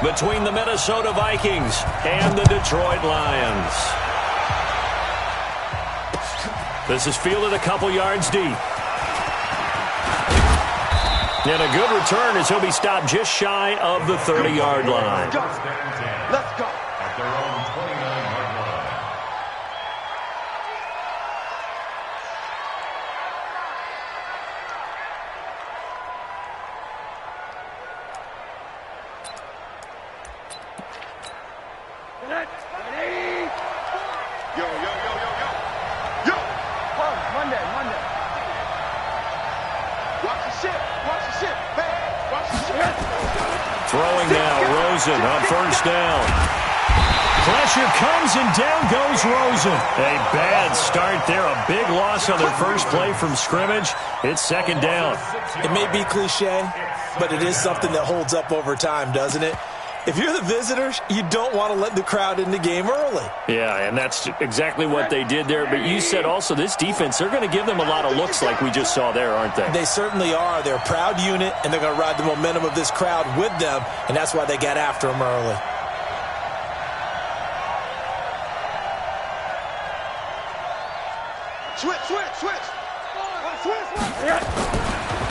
between the Minnesota Vikings and the Detroit Lions. This is fielded a couple yards deep. And a good return as he'll be stopped just shy of the 30-yard line. Let's go. At their own 29-yard line. Yo, yo, yo, yo, yo. Yo! Monday. Watch the ship. Watch the ship. Hey, watch the ship. Throwing now, Rosen on first down. Pressure comes and down goes Rosen. A bad start there, a big loss on their first play from scrimmage. It's second down. It may be cliche, but it is something that holds up over time, doesn't it? If you're the visitors, you don't want to let the crowd in the game early. Yeah, and that's exactly what they did there. But you said also this defense, they're going to give them a lot of looks like we just saw there, aren't they? They certainly are. They're a proud unit, and they're going to ride the momentum of this crowd with them, and that's why they got after them early. Switch.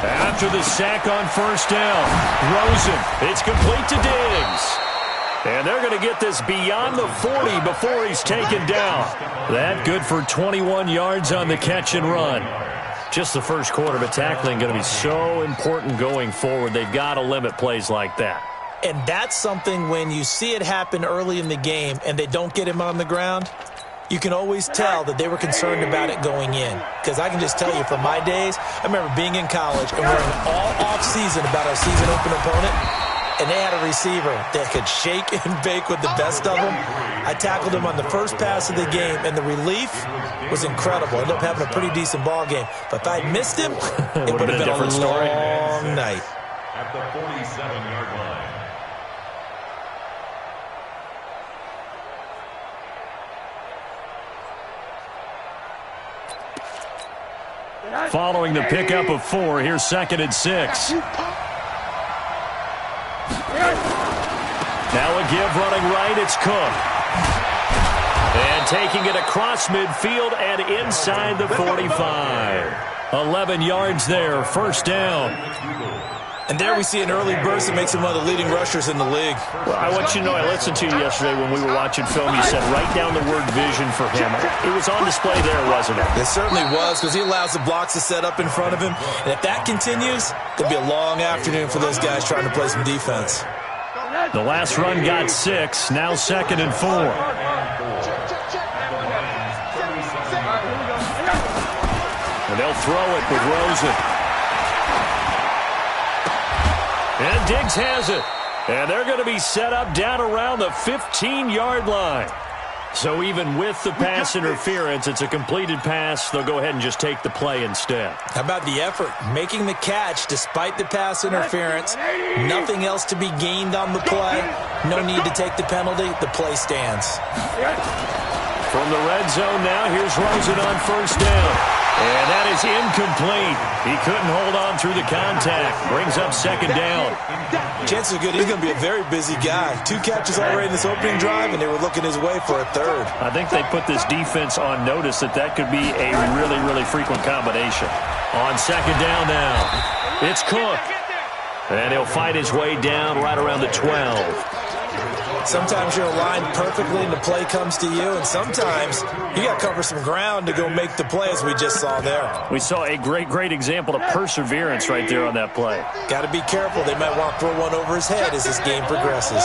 After the sack on first down, Rosen, it's complete to Diggs. And they're going to get this beyond the 40 before he's taken down. That good for 21 yards on the catch and run. Just the first quarter, but tackling going to be so important going forward. They've got to limit plays like that. And that's something when you see it happen early in the game and they don't get him on the ground, you can always tell that they were concerned about it going in. Because I can just tell you from my days, I remember being in college and worrying all off-season about our season open opponent, and they had a receiver that could shake and bake with the best of them. I tackled him on the first pass of the game, and the relief was incredible. Ended up having a pretty decent ball game. But if I had missed him, it would have been a different story. long night. At the 47-yard line. Following the pickup of 4, here's 2nd and 6. Now a give running right, it's Cook. And taking it across midfield and inside the 45. 11 yards there, first down. And there we see an early burst that makes him one of the leading rushers in the league. Well, I want you to know, I listened to you yesterday when we were watching film. You said write down the word vision for him. It was on display there, wasn't it? It certainly was, because he allows the blocks to set up in front of him. And if that continues, it'll be a long afternoon for those guys trying to play some defense. The last run got 6, now 2nd and 4. And they'll throw it with Rosen. And Diggs has it. And they're going to be set up down around the 15-yard line. So even with the pass interference, it's a completed pass. They'll go ahead and just take the play instead. How about the effort? Making the catch despite the pass interference. Nothing else to be gained on the play. No need to take the penalty. The play stands. From the red zone now, here's Rosen on first down. And that is incomplete. He couldn't hold on through the contact. Brings up 2nd down. Chances are good he's going to be a very busy guy. 2 catches already in this opening drive, and they were looking his way for a 3rd. I think they put this defense on notice that could be a really, really frequent combination. On 2nd down now, it's Cook. And he'll fight his way down right around the 12. Sometimes you're aligned perfectly and the play comes to you, and sometimes you got to cover some ground to go make the play, as we just saw there. We saw a great example of perseverance right there on that play. Got to be careful. They might want to throw one over his head as this game progresses.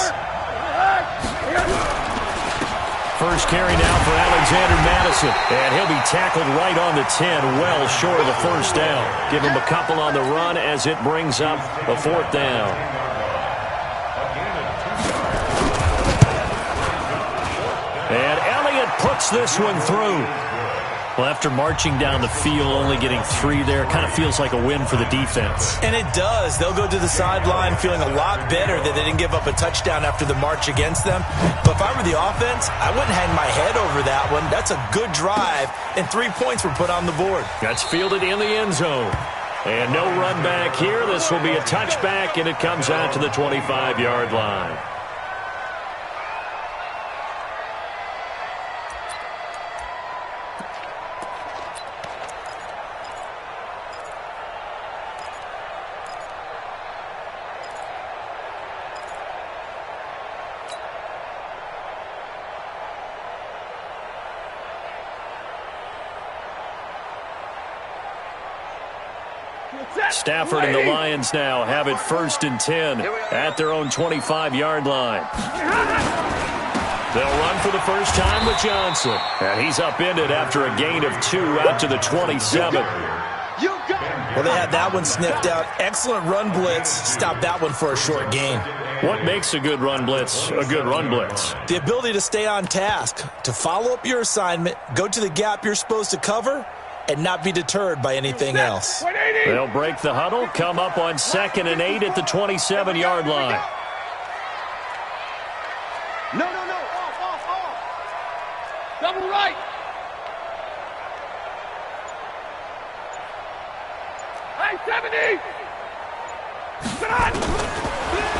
First carry now for Alexander Madison, and he'll be tackled right on the 10, well short of the first down. Give him a couple on the run as it brings up a 4th down. And Elliott puts this one through. Well, after marching down the field, only getting 3 there, kind of feels like a win for the defense. And it does. They'll go to the sideline feeling a lot better that they didn't give up a touchdown after the march against them. But if I were the offense, I wouldn't hang my head over that one. That's a good drive, and 3 points were put on the board. That's fielded in the end zone. And no run back here. This will be a touchback, and it comes out to the 25-yard line. Stafford and the Lions now have it 1st and 10 at their own 25-yard line. They'll run for the first time with Johnson. And he's upended after a gain of 2 out to the 27. Well, they had that one sniffed out. Excellent run blitz. Stopped that one for a short gain. What makes a good run blitz a good run blitz? The ability to stay on task, to follow up your assignment, go to the gap you're supposed to cover, and not be deterred by anything else. They'll break the huddle, come up on 2nd and 8 at the 27-yard line. No. Off. Double right. High 70.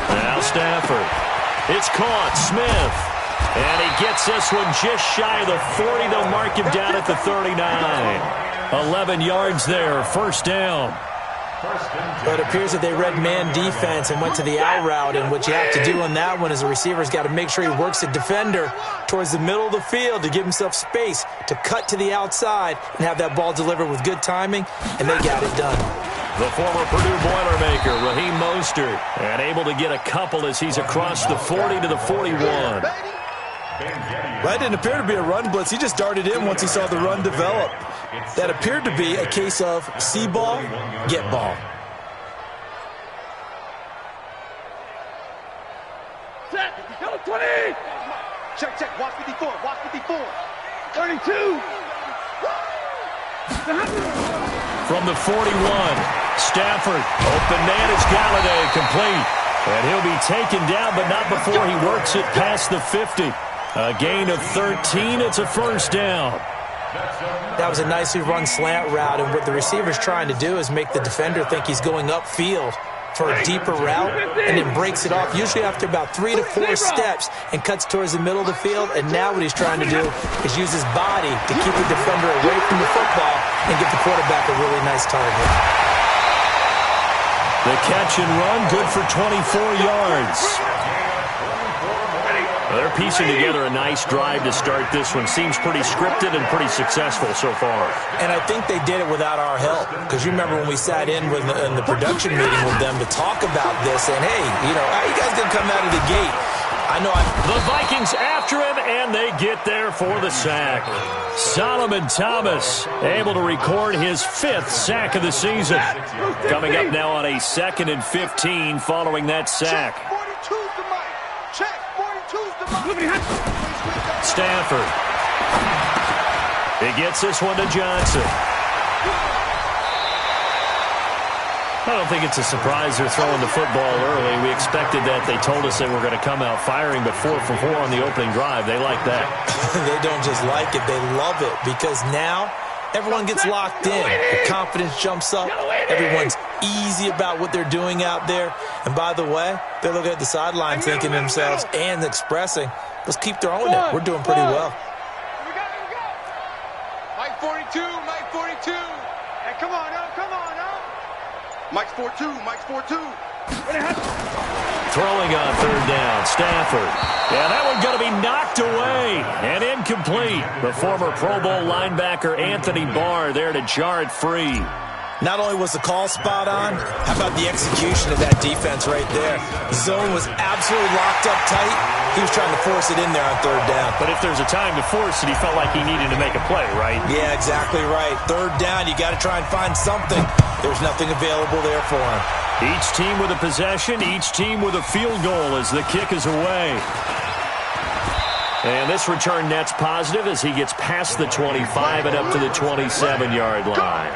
Now Stafford. It's caught. Smith. And he gets this one just shy of the 40. They'll mark him down at the 39. 11 yards there. 1st down. But it appears that they read man defense and went to the out route, and what you have to do on that one is the receiver's got to make sure he works the defender towards the middle of the field to give himself space to cut to the outside and have that ball delivered with good timing, and they got it done. The former Purdue Boilermaker, Raheem Mostert, and able to get a couple as he's across the 40 to the 41. That didn't appear to be a run blitz. He just darted in once he saw the run develop. That appeared to be a case of see ball, get ball. Set. Go 20. Check. Watch 54. 32. From the 41, Stafford. Open man is Galladay, complete. And he'll be taken down, but not before he works it past the 50. A gain of 13. It's a 1st down. That was a nicely run slant route, and what the receiver's trying to do is make the defender think he's going upfield for a deeper route, and then breaks it off, usually after about 3 to 4 steps, and cuts towards the middle of the field. And now what he's trying to do is use his body to keep the defender away from the football and give the quarterback a really nice target. The catch and run, good for 24 yards. They're piecing together a nice drive to start this one. Seems pretty scripted and pretty successful so far. And I think they did it without our help. Because you remember when we sat in the production meeting with them to talk about this, and hey, how you guys going to come out of the gate? The Vikings after him, and they get there for the sack. Solomon Thomas able to record his 5th sack of the season. Coming up now on a 2nd and 15 following that sack. Stafford. He gets this one to Johnson. I don't think it's a surprise they're throwing the football early. We expected that. They told us they were going to come out firing, but 4 for 4 on the opening drive. They like that. They don't just like it. They love it, because now everyone gets locked in. The confidence jumps up. Everyone's easy about what they're doing out there. And by the way, they're looking at the sideline thinking to themselves and expressing, let's keep throwing it. We're doing pretty well. Here we go. Mike 42. Hey, come on now. Mike's 4-2. Throwing on 3rd down, Stafford. Yeah, that one going to be knocked away and incomplete. The former Pro Bowl linebacker Anthony Barr there to jar it free. Not only was the call spot on, how about the execution of that defense right there? The zone was absolutely locked up tight. He was trying to force it in there on 3rd down. But if there's a time to force it, he felt like he needed to make a play, right? Yeah, exactly right. 3rd down, you got to try and find something. There's nothing available there for him. Each team with a possession, each team with a field goal as the kick is away. And this return net's positive as he gets past the 25 and up to the 27-yard line.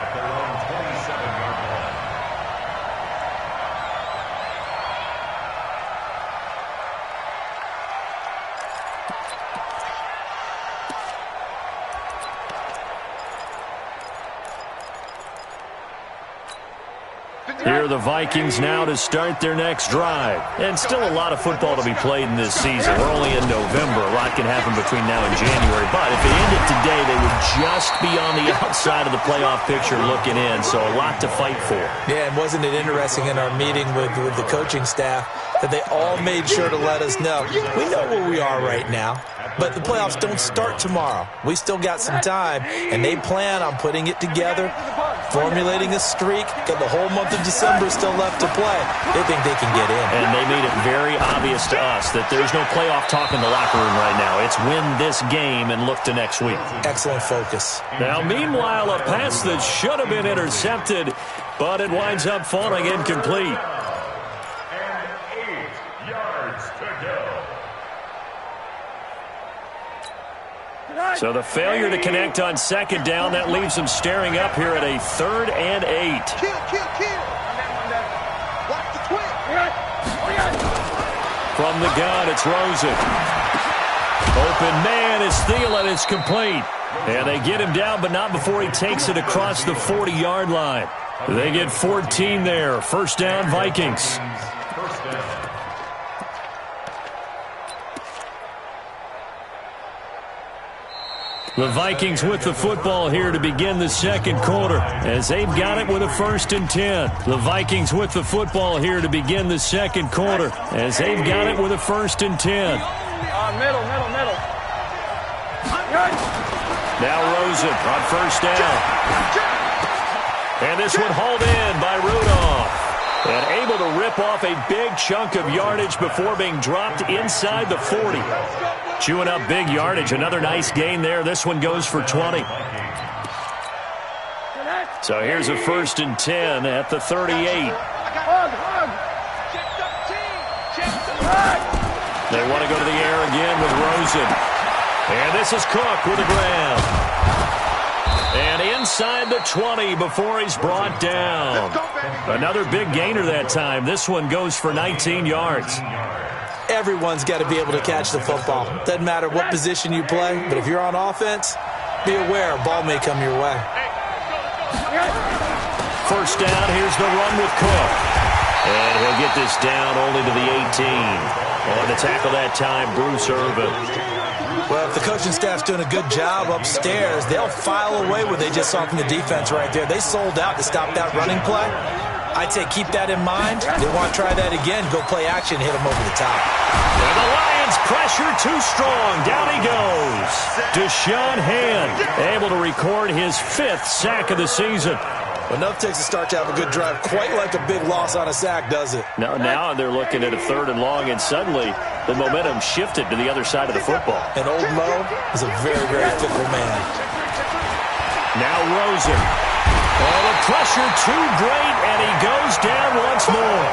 Here are the Vikings now to start their next drive. And still a lot of football to be played in this season. We're only in November. A lot can happen between now and January. But if they ended today, they would just be on the outside of the playoff picture looking in. So a lot to fight for. Yeah, and wasn't it interesting in our meeting with the coaching staff that they all made sure to let us know, we know where we are right now, but the playoffs don't start tomorrow. We still got some time, and they plan on putting it together formulating a streak. Got the whole month of December still left to play. They think they can get in. And they made it very obvious to us that there's no playoff talk in the locker room right now. It's win this game and look to next week. Excellent focus. Now, meanwhile, a pass that should have been intercepted, but it winds up falling incomplete. And 8 yards to go. So the failure to connect on second down, that leaves them staring up here at a 3rd and 8. Kill. Watch the twin. From the gun, it's Rosen. Open man is Thielen. It's complete. And they get him down, but not before he takes it across the 40-yard line. They get 14 there. First down, Vikings. First down. The Vikings with the football here to begin the second quarter as they've got it with a 1st and 10. The Vikings with the football here to begin the second quarter as they've got it with a 1st and 10. Middle. Now Rosen on first down. And this one hauled in by Rudolph. And able to rip off a big chunk of yardage before being dropped inside the 40. Chewing up big yardage. Another nice gain there. This one goes for 20. So here's a 1st and 10 at the 38. They want to go to the air again with Rosen. And this is Cook with the grab. And inside the 20 before he's brought down. Another big gainer that time. This one goes for 19 yards. Everyone's got to be able to catch the football. Doesn't matter what position you play, but if you're on offense, be aware a ball may come your way. First down, here's the run with Cook. And he'll get this down only to the 18. On the tackle that time, Bruce Irvin. Well, if the coaching staff's doing a good job upstairs, they'll file away what they just saw from the defense right there. They sold out to stop that running play. I'd say keep that in mind. They want to try that again. Go play action, hit them over the top. And the Lions pressure too strong. Down he goes. Deshaun Hand able to record his 5th sack of the season. Enough takes a start to have a good drive. Quite like a big loss on a sack, does it? Now they're looking at a 3rd and long, and suddenly the momentum shifted to the other side of the football. And old Mo is a very, very fickle man. Now Rosen. Oh, the pressure too great, and he goes down once more.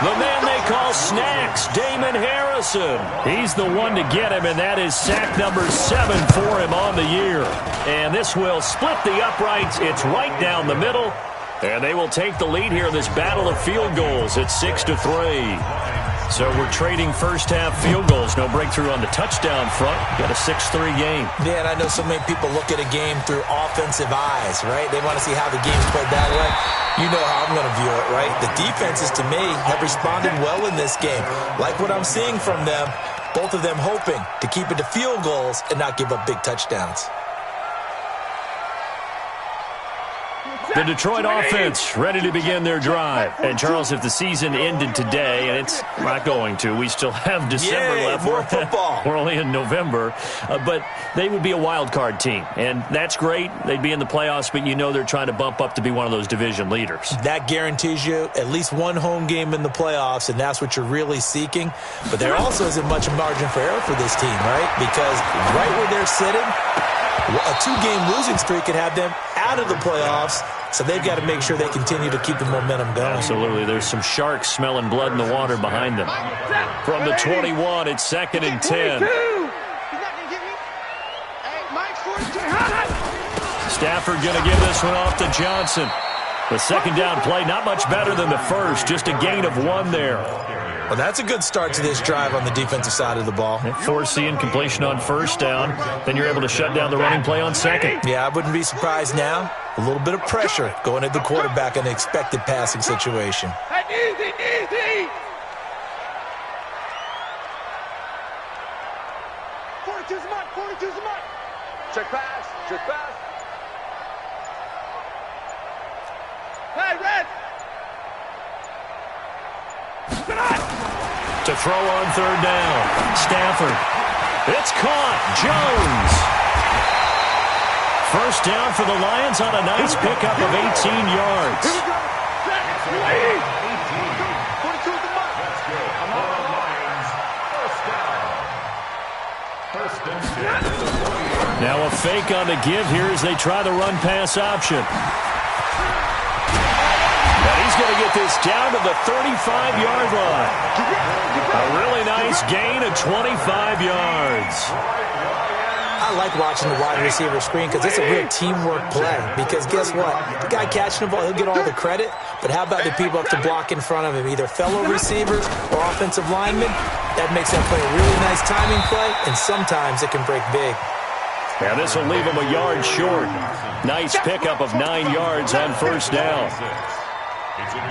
The man they call Snacks, Damon Harrison. He's the one to get him, and that is sack number 7 for him on the year. And this will split the uprights. It's right down the middle. And they will take the lead here in this battle of field goals at 6-3. So we're trading first-half field goals. No breakthrough on the touchdown front. Got a 6-3 game. Yeah, and I know so many people look at a game through offensive eyes, right? They want to see how the game's played that way. You know how I'm going to view it, right? The defenses, to me, have responded well in this game. Like what I'm seeing from them, both of them hoping to keep it to field goals and not give up big touchdowns. The Detroit offense ready to begin their drive. And, Charles, if the season ended today, and it's not going to, we still have December left. More football. We're only in November. But they would be a wild card team. And that's great. They'd be in the playoffs, but you know they're trying to bump up to be one of those division leaders. That guarantees you at least one home game in the playoffs, and that's what you're really seeking. But there also isn't much margin for error for this team, right? Because right where they're sitting, a 2-game losing streak could have them out of the playoffs. So they've got to make sure they continue to keep the momentum going. Absolutely. There's some sharks smelling blood in the water behind them. From the 21, it's 2nd and 10. Stafford going to give this one off to Johnson. The second down play, not much better than the first. Just a gain of 1 there. Well, that's a good start to this drive on the defensive side of the ball. Force the incompletion on first down. Then you're able to shut down the running play on second. Yeah, I wouldn't be surprised now. A little bit of pressure going at the quarterback in an expected passing situation. Easy. 42's a mark. Check pass. Hey, Red. To throw on 3rd down. Stafford. It's caught. Jones. first down for the Lions on a nice pickup of 18 yards. Now a fake on the give here as they try the run-pass option. And he's going to get this down to the 35-yard line. A really nice gain of 25 yards. I like watching the wide receiver screen because it's a real teamwork play. Because guess what? The guy catching the ball, he'll get all the credit. But how about the people up to block in front of him, either fellow receivers or offensive linemen? That makes that play a really nice timing play, and sometimes it can break big. Now this will leave him a yard short. Nice pickup of 9 yards on first down.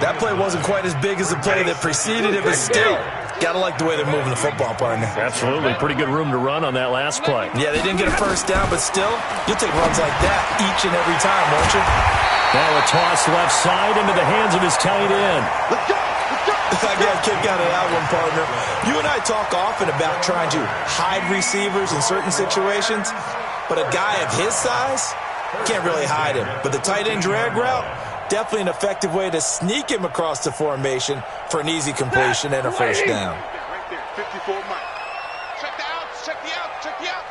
That play wasn't quite as big as the play that preceded it, but still, gotta like the way they're moving the football, partner. Absolutely. Pretty good room to run on that last play. Yeah, they didn't get a first down, but still, you'll take runs like that each and every time, won't you? Now a toss left side into the hands of his tight end. I got a kick out of that one, partner. You and I talk often about trying to hide receivers in certain situations, but a guy of his size can't really hide him. But the tight end drag route, definitely an effective way to sneak him across the formation for an easy completion and a first down. Right there, 54 Mike. Check the outs, check the outs, check the outs.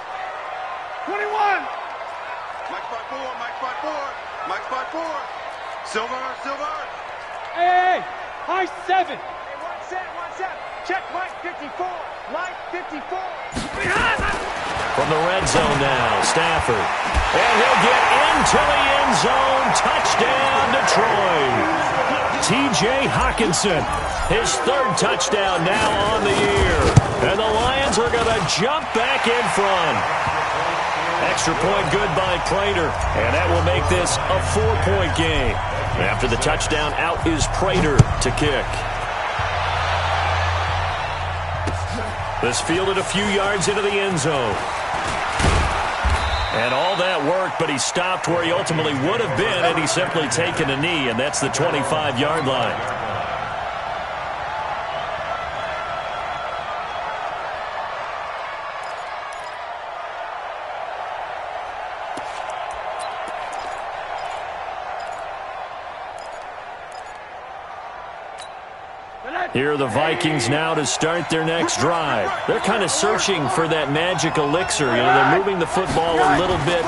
21. Mike 5-4, Mike 5-4, Mike 5-4. Silver. Hey, high 7. Hey, 1-7. Check Mike 54. Mike 54. From the red zone now, Stafford. And he'll get into the end zone. Touchdown, Detroit. T.J. Hockenson, his third touchdown now on the year. And the Lions are going to jump back in front. Extra point good by Prater. And that will make this a 4-point game. After the touchdown, out is Prater to kick. This fielded a few yards into the end zone. And all that worked, but he stopped where he ultimately would have been had he simply taken a knee, and that's the 25-yard line. Here are the Vikings now to start their next drive. They're kind of searching for that magic elixir. You know, they're moving the football a little bit,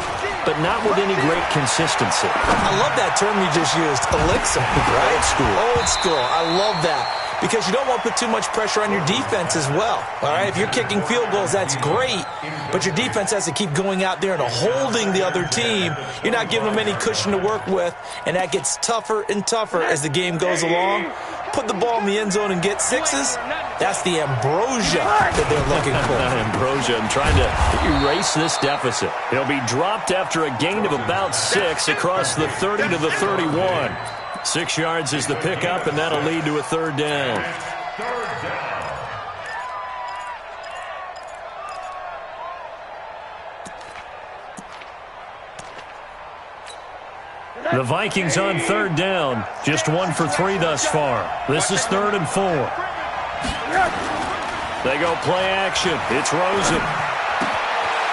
but not with any great consistency. I love that term you just used, elixir, right? Old school. Old school. I love that. Because you don't want to put too much pressure on your defense as well. All right, if you're kicking field goals, that's great. But your defense has to keep going out there and holding the other team. You're not giving them any cushion to work with, and that gets tougher and tougher as the game goes along. Put the ball in the end zone and get sixes. That's the ambrosia that they're looking for. Ambrosia and trying to erase this deficit. He'll be dropped after a gain of about 6 across the 30 to the 31. 6 yards is the pickup, and that'll lead to a third down. The Vikings on third down. Just 1 for 3 thus far. This is 3rd and 4. They go play action. It's Rosen.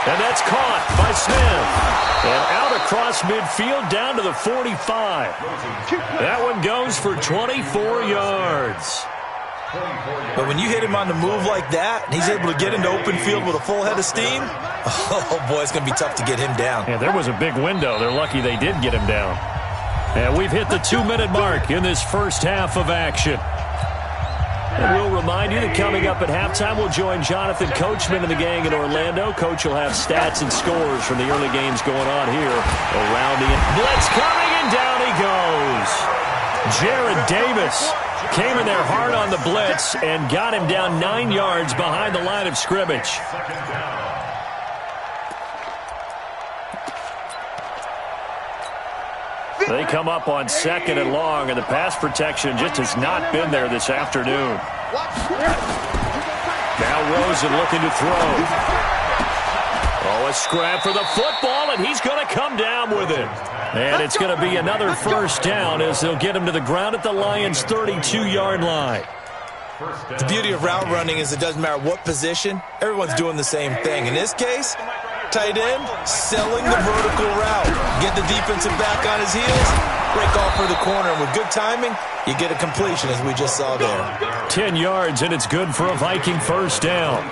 And that's caught by Smith. And out across midfield down to the 45. That one goes for 24 yards. But when you hit him on the move like that, and he's able to get into open field with a full head of steam, oh boy, it's going to be tough to get him down. Yeah, there was a big window. They're lucky they did get him down. And we've hit the 2-minute mark in this first half of action. And we'll remind you that coming up at halftime, we'll join Jonathan Coachman and the gang in Orlando. Coach will have stats and scores from the early games going on here around the blitz coming, and down he goes. Jared Davis came in there hard on the blitz and got him down 9 yards behind the line of scrimmage. They come up on 2nd and long, and the pass protection just has not been there this afternoon. Now Rosen looking to throw. Oh, a scrap for the football, and he's going to come down with it. And it's going to be another first down as they'll get him to the ground at the Lions' 32-yard line. The beauty of route running is it doesn't matter what position. Everyone's doing the same thing. In this case, tight end, selling the vertical route. Get the defensive back on his heels, break off for the corner. And with good timing, you get a completion, as we just saw there. 10 yards, and it's good for a Viking first down.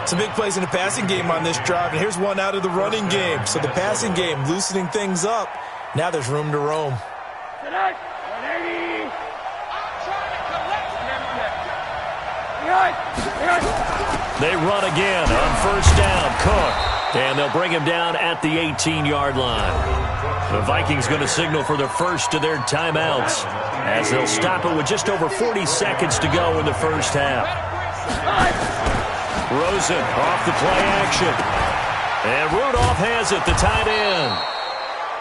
Some big plays in the passing game on this drive, and here's one out of the running game. So the passing game loosening things up. Now there's room to roam. They run again on first down. Cook. And they'll bring him down at the 18-yard line. The Vikings going to signal for the first of their timeouts as they'll stop it with just over 40 seconds to go in the first half. Rosen off the play action. And Rudolph has it, the tight end.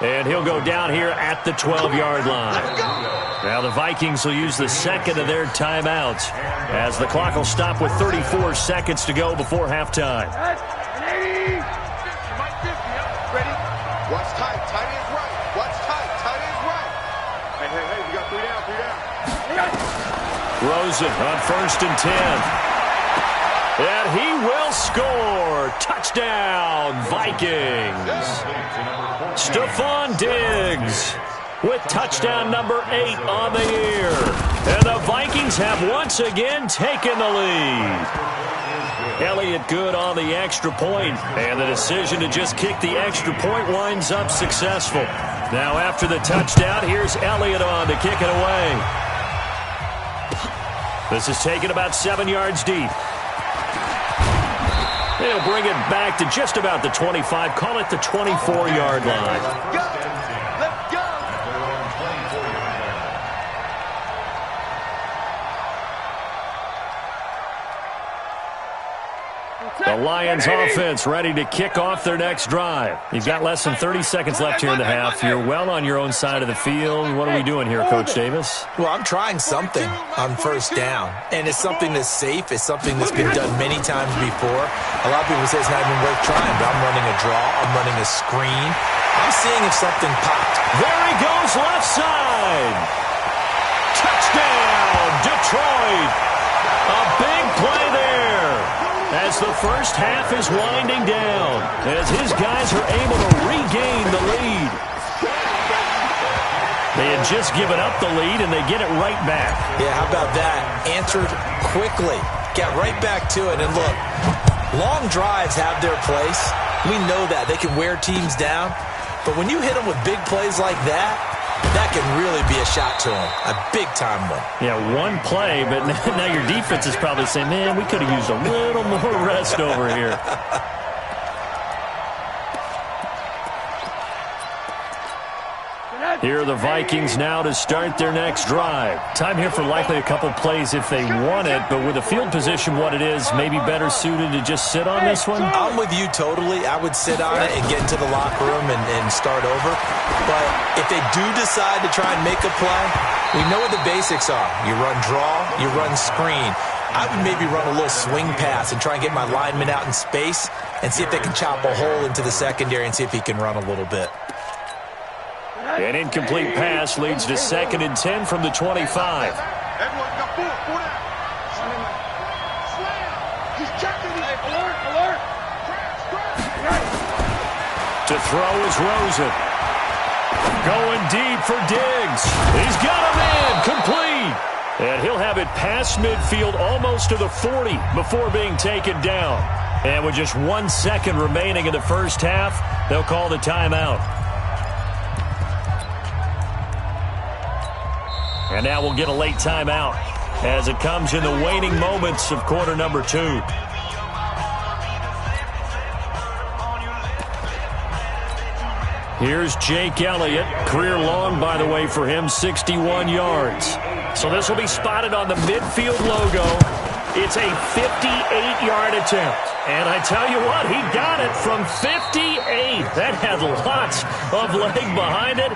And he'll go down here at the 12-yard line. Now the Vikings will use the second of their timeouts as the clock will stop with 34 seconds to go before halftime. Ready? Watch tight. Tight is right. Watch tight. Tight is right. Hey, we got 3 down. Rosen on first and 10. And he will score. Touchdown, Vikings. Stephon Diggs with touchdown number 8 on the year. And the Vikings have once again taken the lead. Elliott good on the extra point, and the decision to just kick the extra point winds up successful. Now after the touchdown, here's Elliott on to kick it away. This is taken about 7 yards deep. They'll bring it back to just about the 25, call it the 24-yard line. Let's go. The Lions offense ready to kick off their next drive. You've got less than 30 seconds left here in the half. You're well on your own side of the field. What are we doing here, Coach Davis? Well, I'm trying something on first down, and it's something that's safe. It's something that's been done many times before. A lot of people say it's not even worth trying, but I'm running a draw. I'm running a screen. I'm seeing if something popped. There he goes, left side. Touchdown, Detroit. A big play there as the first half is winding down, as his guys are able to regain the lead. They had just given up the lead, and they get it right back. Yeah, how about that? Answered quickly. Got right back to it. And look, long drives have their place. We know that. They can wear teams down. But when you hit them with big plays like that, that can really be a shot to them. A big-time one. Yeah, one play, but now your defense is probably saying, man, we could have used a little more rest over here. Here are the Vikings now to start their next drive. Time here for likely a couple plays if they want it, but with the field position what it is, maybe better suited to just sit on this one? I'm with you totally. I would sit on it and get into the locker room and start over. But if they do decide to try and make a play, we know what the basics are. You run draw, you run screen. I would maybe run a little swing pass and try and get my lineman out in space and see if they can chop a hole into the secondary and see if he can run a little bit. An incomplete pass leads to 2nd and 10 from the 25. Everyone got 4 down. Slam. He's checking it. Alert. To throw is Rosen. Going deep for Diggs. He's got a man complete. And he'll have it past midfield almost to the 40 before being taken down. And with just 1 second remaining in the first half, they'll call the timeout. And now we'll get a late timeout as it comes in the waning moments of quarter number 2. Here's Jake Elliott. Career long, by the way, for him, 61 yards. So this will be spotted on the midfield logo. It's a 58-yard attempt. And I tell you what, he got it from 58. That had lots of leg behind it.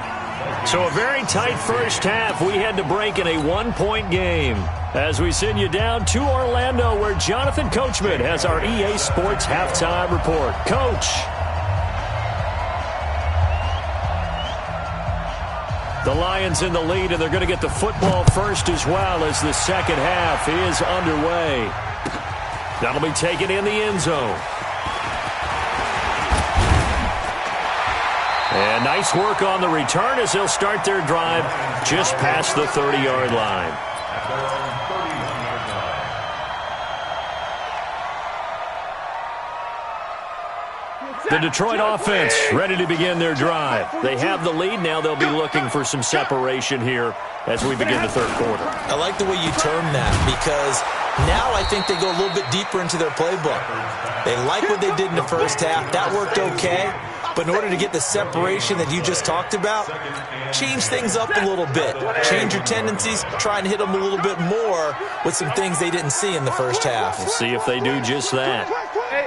So a very tight first half. We had to break in a 1-point game as we send you down to Orlando, where Jonathan Coachman has our EA Sports halftime report. Coach. The Lions in the lead, and they're going to get the football first as well as the second half is underway. That'll be taken in the end zone. And nice work on the return as they'll start their drive just past the 30-yard line. The Detroit offense ready to begin their drive. They have the lead. Now they'll be looking for some separation here as we begin the third quarter. I like the way you term that because now I think they go a little bit deeper into their playbook. They like what they did in the first half. That worked okay. But in order to get the separation that you just talked about, change things up a little bit. Change your tendencies. Try and hit them a little bit more with some things they didn't see in the first half. We'll see if they do just that. Hey.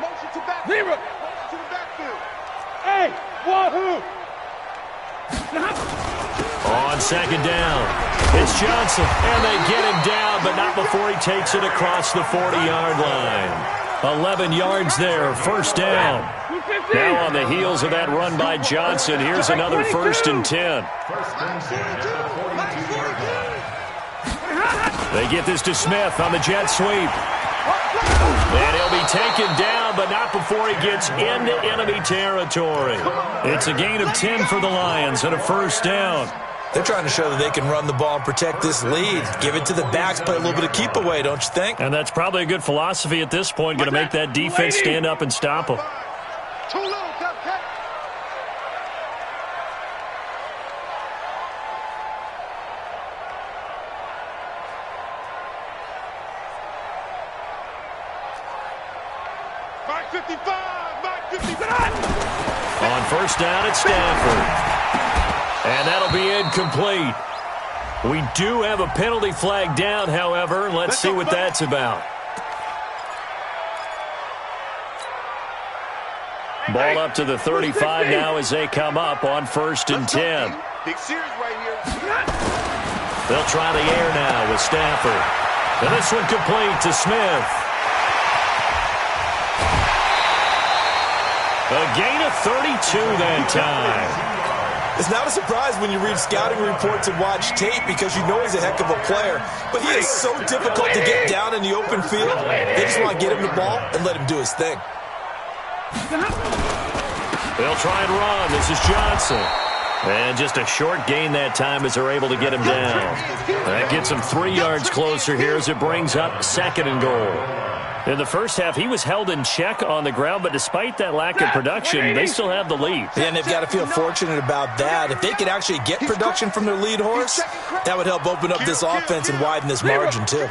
Motion to back. Zero. Motion to the backfield. Hey, wahoo! On second down, it's Johnson. And they get him down, but not before he takes it across the 40-yard line. 11 yards there, first down. Now on the heels of that run by Johnson, here's another 1st and 10. They get this to Smith on the jet sweep. And he'll be taken down, but not before he gets into enemy territory. It's a gain of 10 for the Lions and a first down. They're trying to show that they can run the ball and protect this lead. Give it to the backs, play a little bit of keep away, don't you think? And that's probably a good philosophy at this point, going to make that defense stand up and stop them. Too little, Cupcake. Mark 55, Mark 55. On first down, it's Stafford. And that'll be incomplete. We do have a penalty flag down, however. Let's see what that's about. Ball up to the 35 now as they come up on 1st and 10. Big series right here. They'll try the air now with Stafford. And this one complete to Smith. A gain of 32 that time. It's not a surprise when you read scouting reports and watch tape because you know he's a heck of a player. But he is so difficult to get down in the open field. They just want to get him the ball and let him do his thing. They'll try and run. This is Johnson. And just a short gain that time as they're able to get him down. That gets him 3 yards closer here as it brings up 2nd and goal. In the first half, he was held in check on the ground, but despite that lack of production, they still have the lead. Yeah, and they've got to feel fortunate about that. If they could actually get production from their lead horse, that would help open up this offense and widen this margin, too.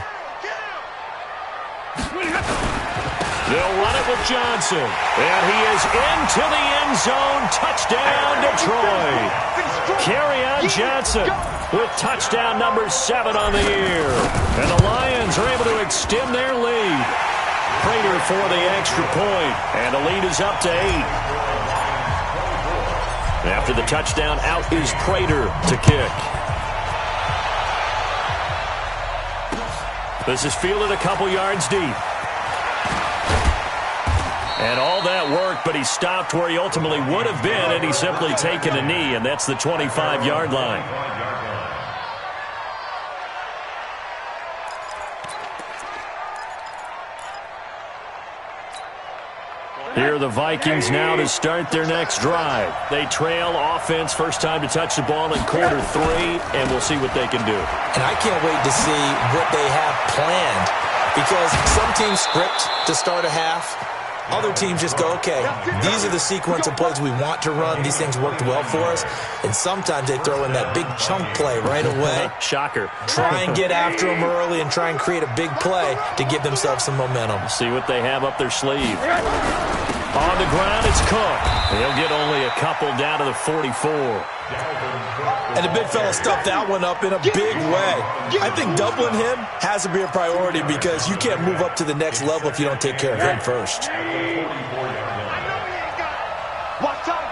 They'll run it with Johnson. And he is into the end zone. Touchdown, Detroit. Kerryon Johnson with touchdown number 7 on the year. And the Lions are able to extend their lead. Prater for the extra point. And the lead is up to 8. After the touchdown, out is Prater to kick. This is fielded a couple yards deep. And all that work, but he stopped where he ultimately would have been had he simply taken a knee, and that's the 25-yard line. Here are the Vikings now to start their next drive. They trail offense, first time to touch the ball in quarter 3, and we'll see what they can do. And I can't wait to see what they have planned because some teams script to start a half. Other teams just go, okay, these are the sequence of plays we want to run. These things worked well for us. And sometimes they throw in that big chunk play right away. Shocker. Try and get after them early and try and create a big play to give themselves some momentum. See what they have up their sleeve. On the ground, it's Cook. He'll get only a couple down to the 44. And the big fella stuffed that one up in a big way. I think doubling him has to be a priority because you can't move up to the next level if you don't take care of him first. Watch time.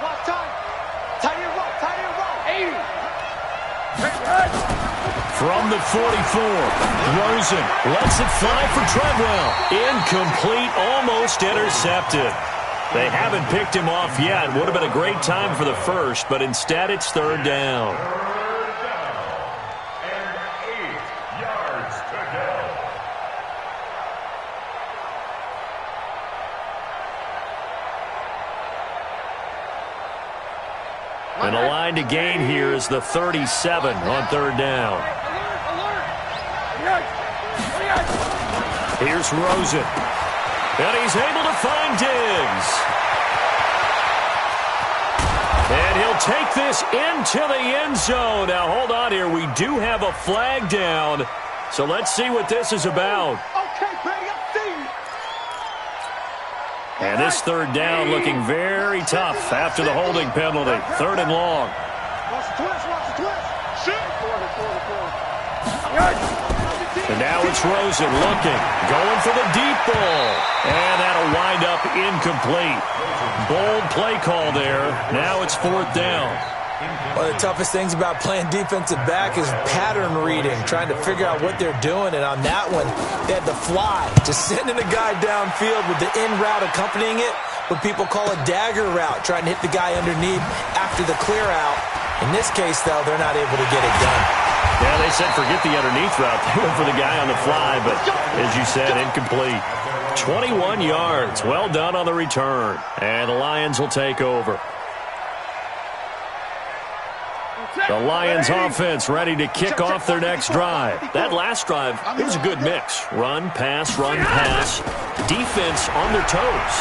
Tie it roll. 80. From the 44, Rosen lets it fly for Treadwell. Incomplete, almost intercepted. They haven't picked him off yet. Would have been a great time for the first, but instead it's 3rd down. And 8 yards to go. And the line to gain here is the 37 on third down. Here's Rosen. And he's able to find Diggs. And he'll take this into the end zone. Now, hold on here. We do have a flag down. So let's see what this is about. And this third down looking very tough after the holding penalty. Third and long. And now it's Rosen looking, going for the deep ball. And that'll wind up incomplete. Bold play call there. Now it's fourth down. One of the toughest things about playing defensive back is pattern reading, trying to figure out what they're doing. And on that one, they had the fly, just sending a guy downfield with the in route accompanying it, what people call a dagger route, trying to hit the guy underneath after the clear out. In this case, though, they're not able to get it done. Yeah, they said forget the underneath route. They went for the guy on the fly, but as you said, incomplete. 21 yards. Well done on the return. And the Lions will take over. The Lions offense ready to kick off their next drive. That last drive, it was a good mix. Run, pass, defense on their toes.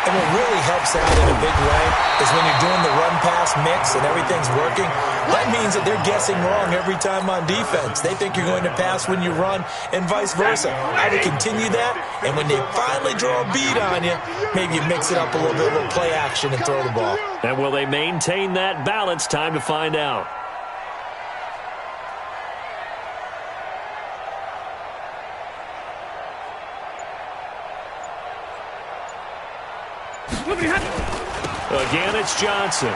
And what really helps out in a big way is when you're doing the run-pass mix and everything's working, that means that they're guessing wrong every time on defense. They think you're going to pass when you run and vice versa. How to continue that, and when they finally draw a beat on you, maybe you mix it up a little bit, a little play action and throw the ball. And will they maintain that balance? Time to find out. Again, it's Johnson.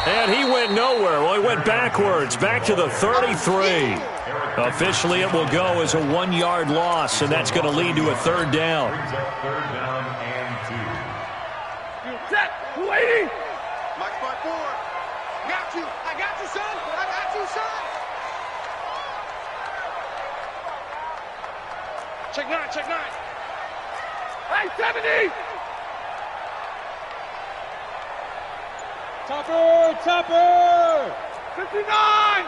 And he went nowhere. Well, he went backwards, back to the 33. Officially, it will go as a 1-yard loss, and that's going to lead to a third down. Third down and 2. Set. Waiting. Mike spot 4. Got you. I got you, son. I got you, son. Check 9. Check 9. Hey, 70. Topper! 59!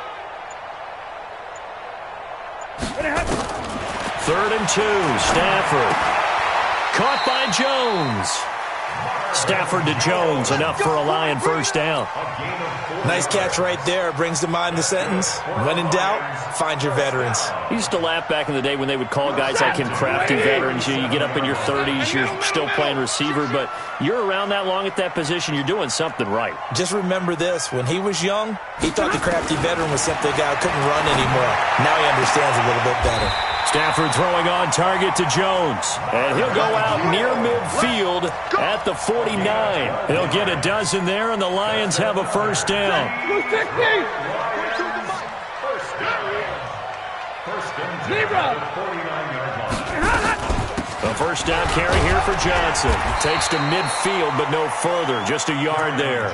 Third and 2, Stafford. Caught by Jones. Stafford to Jones, enough for a Lion first down. Nice catch right there. Brings to mind the sentence, when in doubt, find your veterans. I used to laugh back in the day when they would call guys like him crafty veterans. You get up in your 30s, you're still playing receiver, but you're around that long at that position, you're doing something right. Just remember this, when he was young, he thought the crafty veteran was simply a guy who couldn't run anymore. Now he understands a little bit better. Stafford throwing on target to Jones. And he'll go out near midfield at the 49. He'll get a dozen there, and the Lions have a first down. A first down carry here for Johnson. Takes to midfield, but no further. Just a yard there.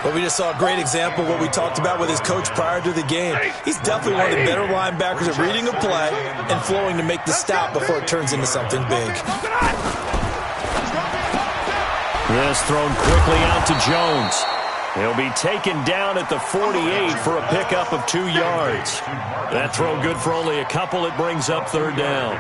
Well, we just saw a great example of what we talked about with his coach prior to the game. He's definitely one of the better linebackers at reading a play and flowing to make the stop before it turns into something big. This thrown quickly out to Jones. He'll be taken down at the 48 for a pickup of 2 yards. That throw good for only a couple. It brings up third down.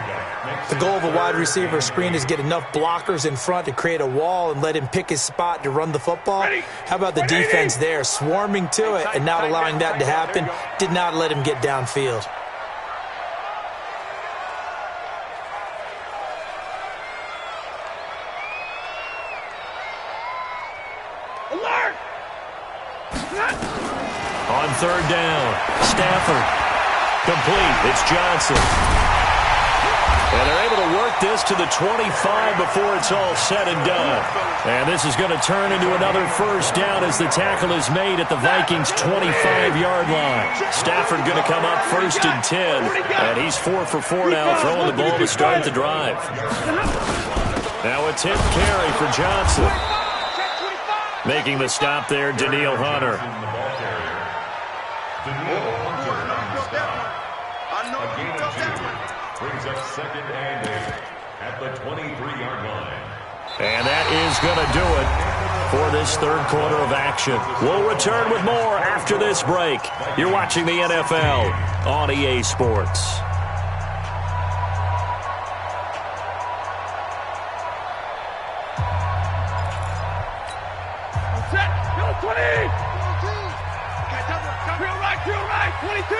The goal of a wide receiver screen is get enough blockers in front to create a wall and let him pick his spot to run the football. How about the defense there, swarming to it and not allowing that to happen? Did not let him get downfield. Alert! On third down, Stafford. Complete. It's Johnson. And they're able to work this to the 25 before it's all said and done. And this is going to turn into another first down as the tackle is made at the Vikings' 25-yard line. Stafford going to come up first and 10. And he's 4 for 4 now, throwing the ball to start the drive. Now a 10th carry for Johnson. Making the stop there, Danielle Hunter. Brings up second and 8 at the 23-yard line. And that is going to do it for this third quarter of action. We'll return with more after this break. You're watching the NFL on EA Sports. Set. Go 20. Feel right. 22.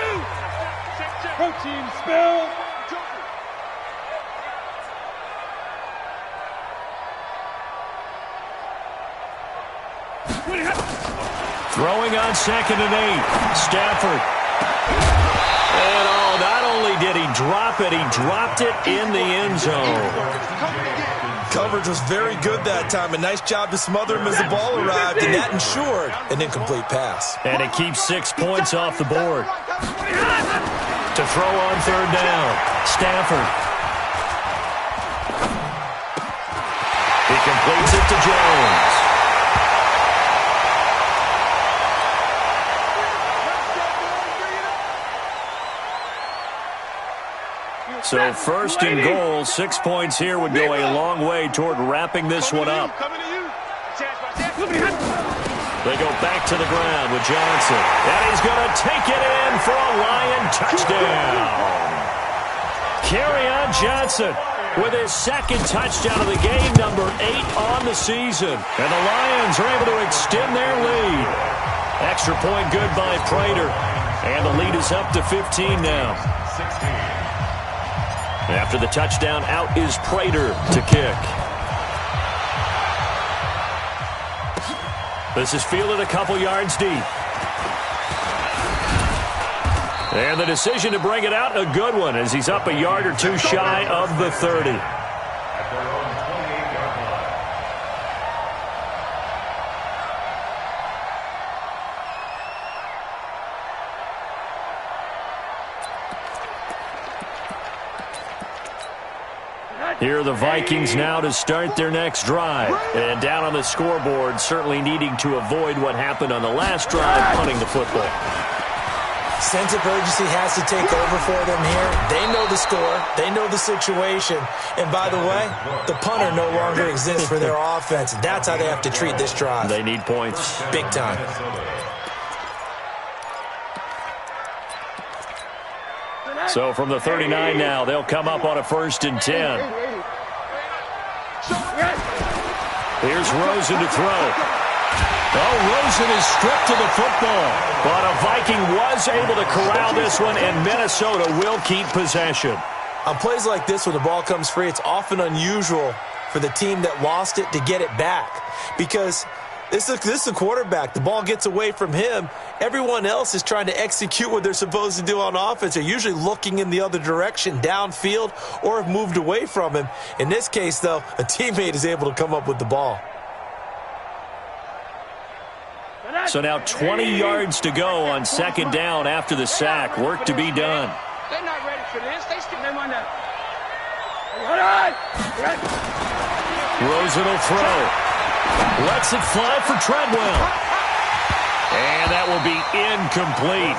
Protein spill. Throwing on 2nd and 8. Stafford. And not only did he drop it, he dropped it in the end zone. Coverage was very good that time. A nice job to smother him as the ball arrived, and that ensured an incomplete pass. And it keeps 6 points off the board. To throw on 3rd down. Stafford. He completes it to Jones. So 1st and goal, 6 points here would go a long way toward wrapping this one up. They go back to the ground with Johnson. And he's going to take it in for a Lion touchdown. Kerryon Johnson with his 2nd touchdown of the game, number 8 on the season. And the Lions are able to extend their lead. Extra point good by Prater. And the lead is up to 15 now. After the touchdown, out is Prater to kick. This is fielded a couple yards deep. And the decision to bring it out, a good one, as he's up a yard or two shy of the 30. Here are the Vikings now to start their next drive. And down on the scoreboard, certainly needing to avoid what happened on the last drive, punting the football. Sense of urgency has to take over for them here. They know the score. They know the situation. And by the way, the punter no longer exists for their offense. That's how they have to treat this drive. They need points. Big time. So from the 39 now, they'll come up on a 1st and 10. Here's Rosen to throw. Oh, Rosen is stripped to the football. But a Viking was able to corral this one, and Minnesota will keep possession. On plays like this, when the ball comes free, it's often unusual for the team that lost it to get it back. Because this is a quarterback. The ball gets away from him. Everyone else is trying to execute what they're supposed to do on offense. They're usually looking in the other direction, downfield, or have moved away from him. In this case, though, a teammate is able to come up with the ball. So now 20 yards to go on 2nd down after the sack. Work to be done. They're not ready for this. They still them on that. Rosen will throw. Lets it fly for Treadwell. And that will be incomplete.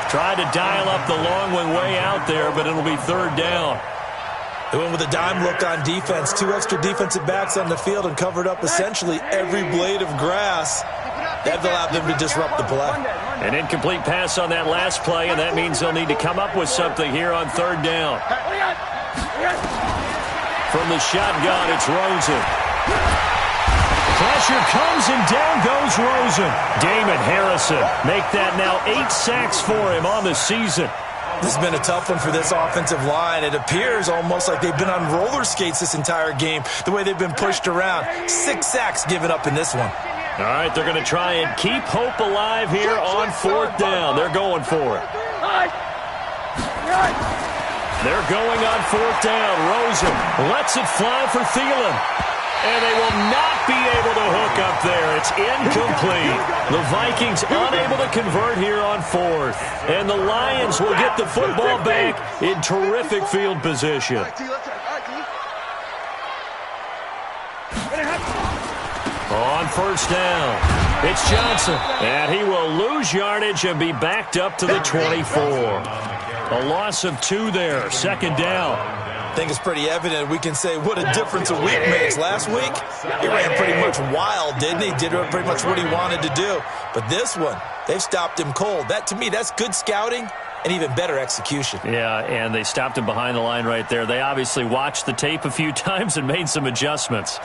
Tried to dial up the long one way out there, but it'll be 3rd down. They went with a dime look on defense. 2 extra defensive backs on the field and covered up essentially every blade of grass. That allowed them to disrupt the play. An incomplete pass on that last play, and that means they'll need to come up with something here on 3rd down. From the shotgun, it's Rosen. Pressure comes, and down goes Rosen. Damon Harrison make that now 8 sacks for him on the season. This has been a tough one for this offensive line. It appears almost like they've been on roller skates this entire game, the way they've been pushed around. 6 sacks given up in this one. All right, they're going to try and keep hope alive here on 4th down. They're going for it. They're going on 4th down. Rosen lets it fly for Thielen. And they will not be able to hook up there. It's incomplete. The Vikings unable to convert here on 4th. And the Lions will get the football back in terrific field position. On 1st down, it's Johnson. And he will lose yardage and be backed up to the 24. A loss of 2 there, 2nd down. I think it's pretty evident we can say what a difference a week makes. Last week, he ran pretty much wild, didn't he? Did pretty much what he wanted to do. But this one, they've stopped him cold. That, to me, that's good scouting and even better execution. Yeah, and they stopped him behind the line right there. They obviously watched the tape a few times and made some adjustments.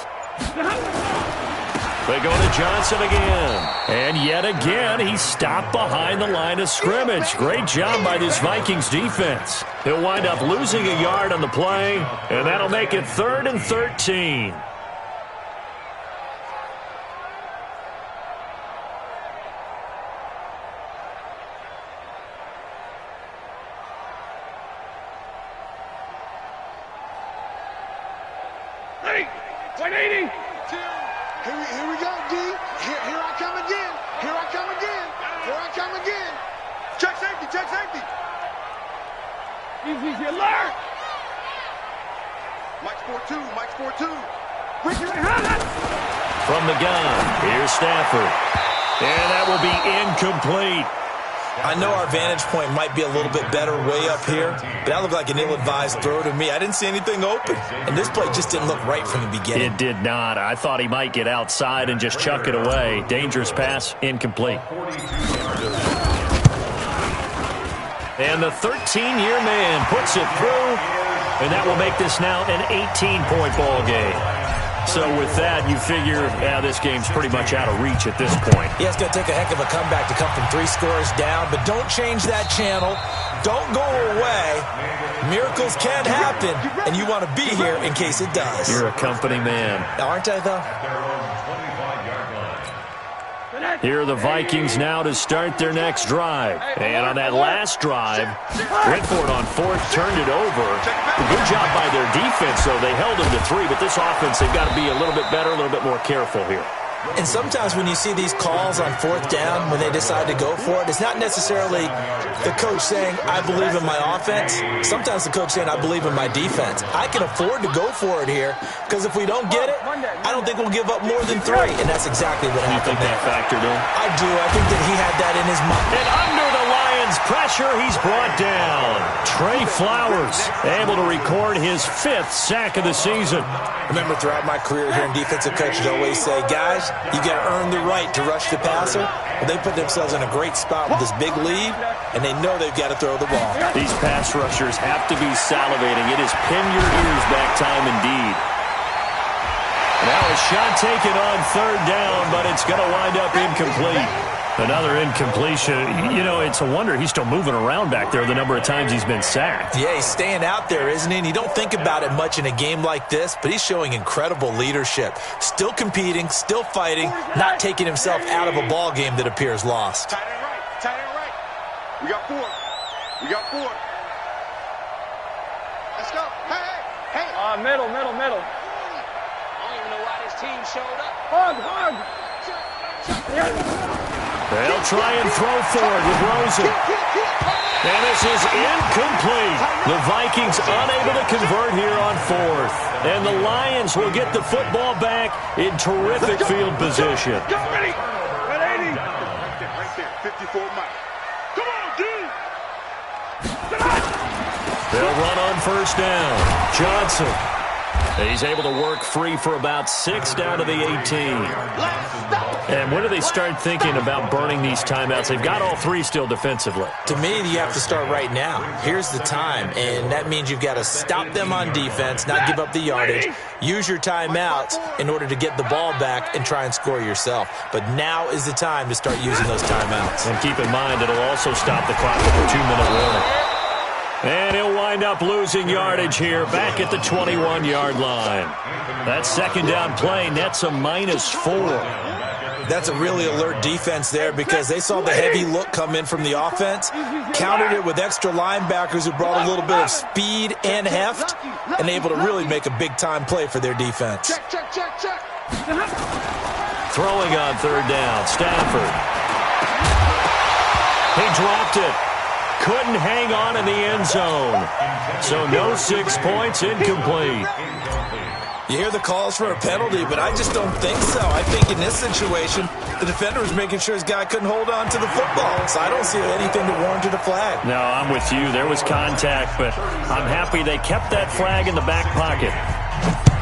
They go to Johnson again. And yet again, he stopped behind the line of scrimmage. Great job by this Vikings defense. He'll wind up losing a yard on the play, and that'll make it 3rd and 13. Ready? 180. Here we go, D. Here I come again. Here I come again. Here I come again. Check safety, check safety. Easy, alert. Mike's 4-2, Mike's 4-2. Bring your hand. From the gun, here's Stafford. And that will be incomplete. I know our vantage point might be a little bit better way up here, but that looked like an ill-advised throw to me. I didn't see anything open, and this play just didn't look right from the beginning. It did not. I thought he might get outside and just chuck it away. Dangerous pass, incomplete. And the 13-year man puts it through, and that will make this now an 18-point ball game. So with that, you figure, this game's pretty much out of reach at this point. Yeah, it's going to take a heck of a comeback to come from 3 scores down, but don't change that channel. Don't go away. Miracles can happen, and you want to be here in case it does. You're a company man. Aren't I, though? Here are the Vikings now to start their next drive. And on that last drive, went for it on 4th, turned it over. Good job by their defense, though. They held them to 3, but this offense, they've got to be a little bit better, a little bit more careful here. And sometimes when you see these calls on 4th down, when they decide to go for it, it's not necessarily the coach saying, I believe in my offense. Sometimes the coach saying, I believe in my defense. I can afford to go for it here, because if we don't get it, I don't think we'll give up more than 3. And that's exactly what happened. You think that factored in? I do. I think that he had that in his mind. And under the Lions' pressure, he's brought down. Trey Flowers able to record his 5th sack of the season. Remember, throughout my career here in defensive coaches always say, guys, you got to earn the right to rush the passer. Well, they put themselves in a great spot with this big lead, and they know they've got to throw the ball. These pass rushers have to be salivating. It is pin your ears back time indeed. Now a shot taken on 3rd down, but it's going to wind up incomplete. Another incompletion. You know, it's a wonder he's still moving around back there the number of times he's been sacked. Yeah, he's staying out there, isn't he? And you don't think about it much in a game like this, but he's showing incredible leadership. Still competing, still fighting, not taking himself out of a ball game that appears lost. Tight end right, tight end right. We got 4. We got 4. Let's go. Hey. Middle. I don't even know why this team showed up. Hug. They'll try and throw forward with Rosen. And this is incomplete. The Vikings unable to convert here on 4th. And the Lions will get the football back in terrific field position. Go, ready. 180. Right there. 54 Mike. Come on, D. They'll run on 1st down. Johnson. He's able to work free for about 6 down to the 18. And when do they start thinking about burning these timeouts? They've got all 3 still defensively. To me, you have to start right now. Here's the time, and that means you've got to stop them on defense, not give up the yardage, use your timeouts in order to get the ball back and try and score yourself. But now is the time to start using those timeouts. And keep in mind, it'll also stop the clock with a 2-minute warning. And he'll wind up losing yardage here back at the 21-yard line. That 2nd down play nets a -4. That's a really alert defense there because they saw the heavy look come in from the offense, countered it with extra linebackers who brought a little bit of speed and heft, and able to really make a big-time play for their defense. Check. Throwing on 3rd down, Stafford. He dropped it. Couldn't hang on in the end zone. So no 6 points, incomplete. You hear the calls for a penalty, but I just don't think so. I think in this situation, the defender was making sure his guy couldn't hold on to the football. So I don't see anything to warrant a flag. No, I'm with you. There was contact, but I'm happy they kept that flag in the back pocket.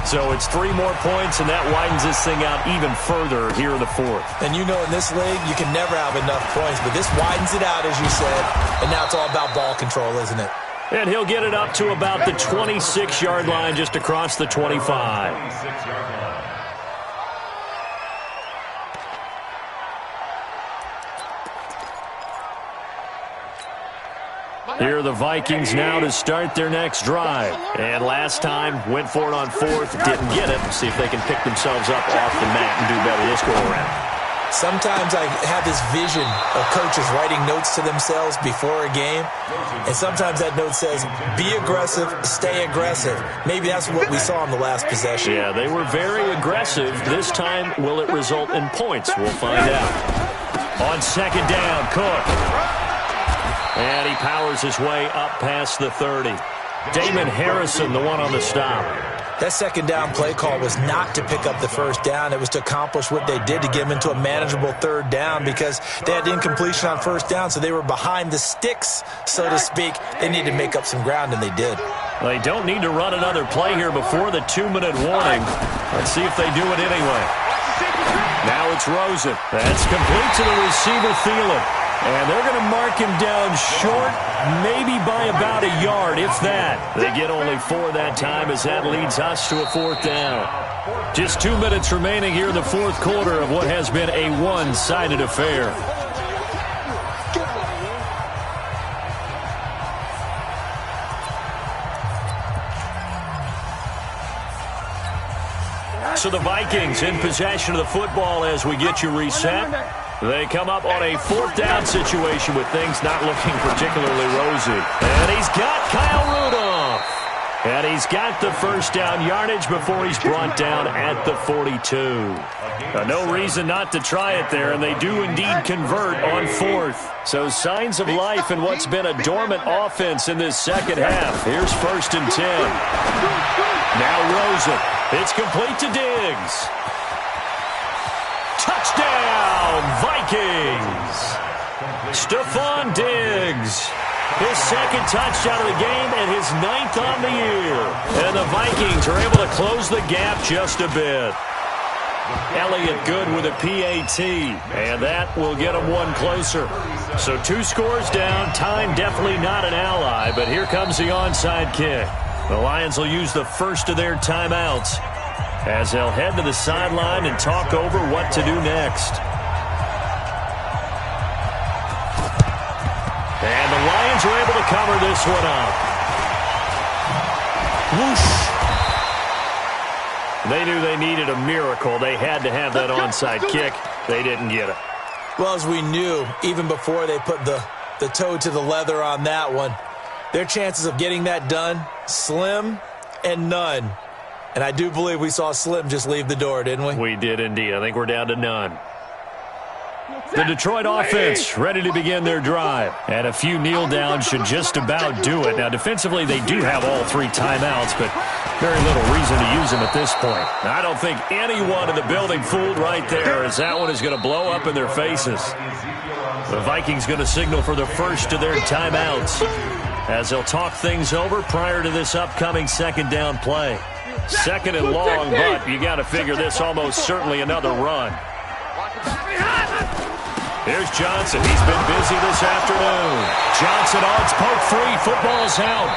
So it's 3 more points, and that widens this thing out even further here in the fourth. And you know in this league, you can never have enough points, but this widens it out, as you said, and now it's all about ball control, isn't it? And he'll get it up to about the 26-yard line, just across the 25. Here are the Vikings now to start their next drive. And last time, went for it on 4th, didn't get it. See if they can pick themselves up off the mat and do better this go-around. Sometimes I have this vision of coaches writing notes to themselves before a game, and sometimes that note says, be aggressive, stay aggressive. Maybe that's what we saw in the last possession. Yeah, they were very aggressive. This time, will it result in points? We'll find out. On 2nd down, Cook. And he powers his way up past the 30. Damon Harrison, the one on the stop. That 2nd down play call was not to pick up the 1st down. It was to accomplish what they did to get them into a manageable 3rd down because they had incompletion on 1st down, so they were behind the sticks, so to speak. They needed to make up some ground, and they did. They don't need to run another play here before the 2-minute warning. Let's see if they do it anyway. Now it's Rosen. That's complete to the receiver, Thielen. And they're going to mark him down short, maybe by about a yard, if that. They get only 4 that time as that leads us to a 4th down. Just 2 minutes remaining here in the 4th quarter of what has been a one-sided affair. So the Vikings in possession of the football as we get you reset. They come up on a 4th down situation with things not looking particularly rosy. And he's got Kyle Rudolph. And he's got the 1st down yardage before he's brought down at the 42. No reason not to try it there, and they do indeed convert on 4th. So signs of life in what's been a dormant offense in this second half. Here's 1st and 10. Now Rosen. It's complete to Diggs. Touchdown, Vikings! Stephon Diggs. His 2nd touchdown of the game and his 9th on the year. And the Vikings are able to close the gap just a bit. Elliott good with a PAT, and that will get them 1 closer. So 2 scores down. Time definitely not an ally, but here comes the onside kick. The Lions will use the first of their timeouts as they'll head to the sideline and talk over what to do next. And the Lions are able to cover this one up. Whoosh. They knew they needed a miracle. They had to have that onside kick. They didn't get it. Well, as we knew, even before they put the toe to the leather on that one, their chances of getting that done, slim and none. And I do believe we saw Slim just leave the door, didn't we? We did indeed. I think we're down to none. The Detroit offense ready to begin their drive. And a few kneel downs should just about do it. Now, defensively, they do have all 3 timeouts, but very little reason to use them at this point. I don't think anyone in the building fooled right there, as that one is going to blow up in their faces. The Vikings going to signal for the first of their timeouts as they'll talk things over prior to this upcoming 2nd down play. 2nd and long, but you got to figure this almost certainly another run. Here's Johnson. He's been busy this afternoon. Johnson odds poke free. Football's out.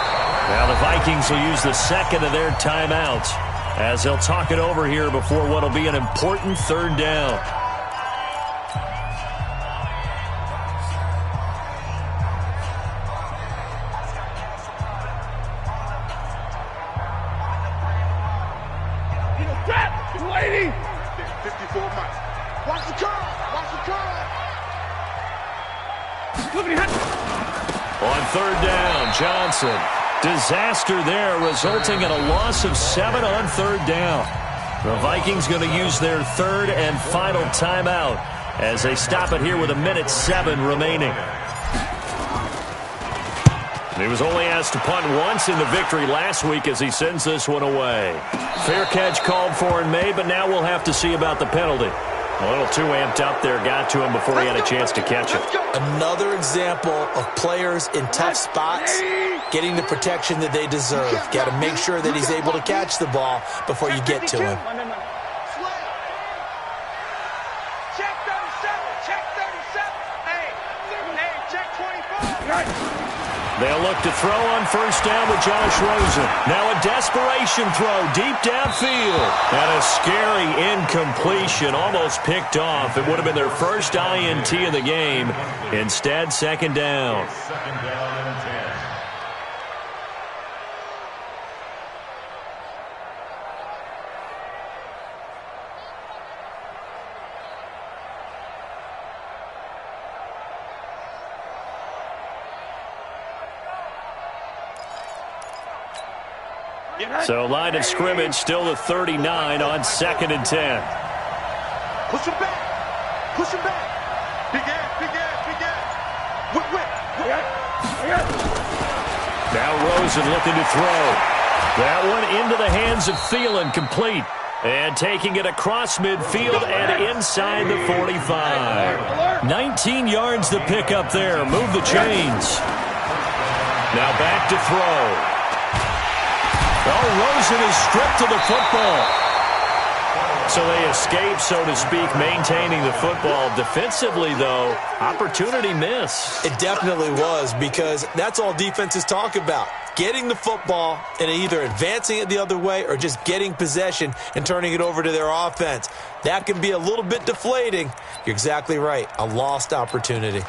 Now the Vikings will use the 2nd of their timeouts as they'll talk it over here before what will be an important 3rd down. Lady! 54 Mike. Watch the curl! Watch the curl! On 3rd down, Johnson. Disaster there, resulting in a loss of 7 on 3rd down. The Vikings going to use their 3rd and final timeout as they stop it here with 1:07 remaining. He was only asked to punt once in the victory last week as he sends this one away. Fair catch called for and made, but now we'll have to see about the penalty. A little too amped up there, got to him before he had a chance to catch it. Another example of players in tough spots getting the protection that they deserve. Got to make sure that he's able to catch the ball before you get to him. Check 37. Check 37. Hey, check 24. They'll look to throw on first down with Josh Rosen. Now a desperation throw deep downfield. And a scary incompletion, almost picked off. It would have been their first INT of the game. Instead, second down. Second down and 10. So line of scrimmage still the 39 on 2nd and 10. Push him back. Push him back. Big ass, big ass, big ass. Whip. Now Rosen looking to throw. That one into the hands of Thielen, complete. And taking it across midfield and inside the 45. 19 yards the pick up there. Move the chains. Now back to throw. Oh, Rosen is stripped to the football. So they escape, so to speak, maintaining the football. Defensively, though, opportunity miss. It definitely was, because that's all defenses talk about. Getting the football and either advancing it the other way or just getting possession and turning it over to their offense. That can be a little bit deflating. You're exactly right. A lost opportunity.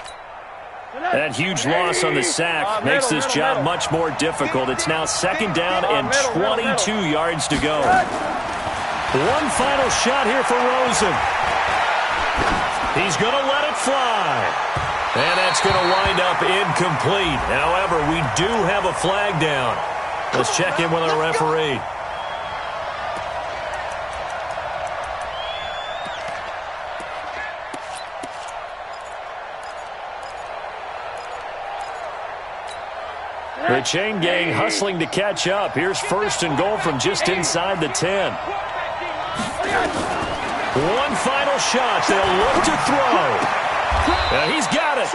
That huge loss on the sack makes this job much more difficult. It's now second down and 22 yards to go. One final shot here for Rosen. He's going to let it fly. And that's going to wind up incomplete. However, we do have a flag down. Let's check in with our referee. The chain gang hustling to catch up. Here's first and goal from just inside the 10. One final shot. They'll look to throw. And he's got it.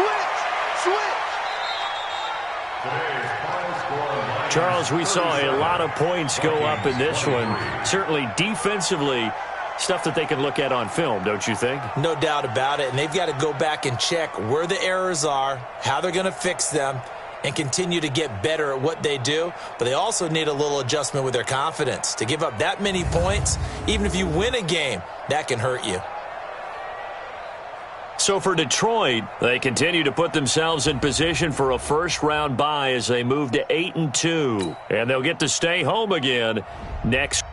Charles, we saw a lot of points go up in this one. Certainly defensively, stuff that they can look at on film, don't you think? No doubt about it. And they've got to go back and check where the errors are, how they're going to fix them, and continue to get better at what they do. But they also need a little adjustment with their confidence. To give up that many points, even if you win a game, that can hurt you. So for Detroit, they continue to put themselves in position for a first-round bye as they move to 8-2. And they'll get to stay home again next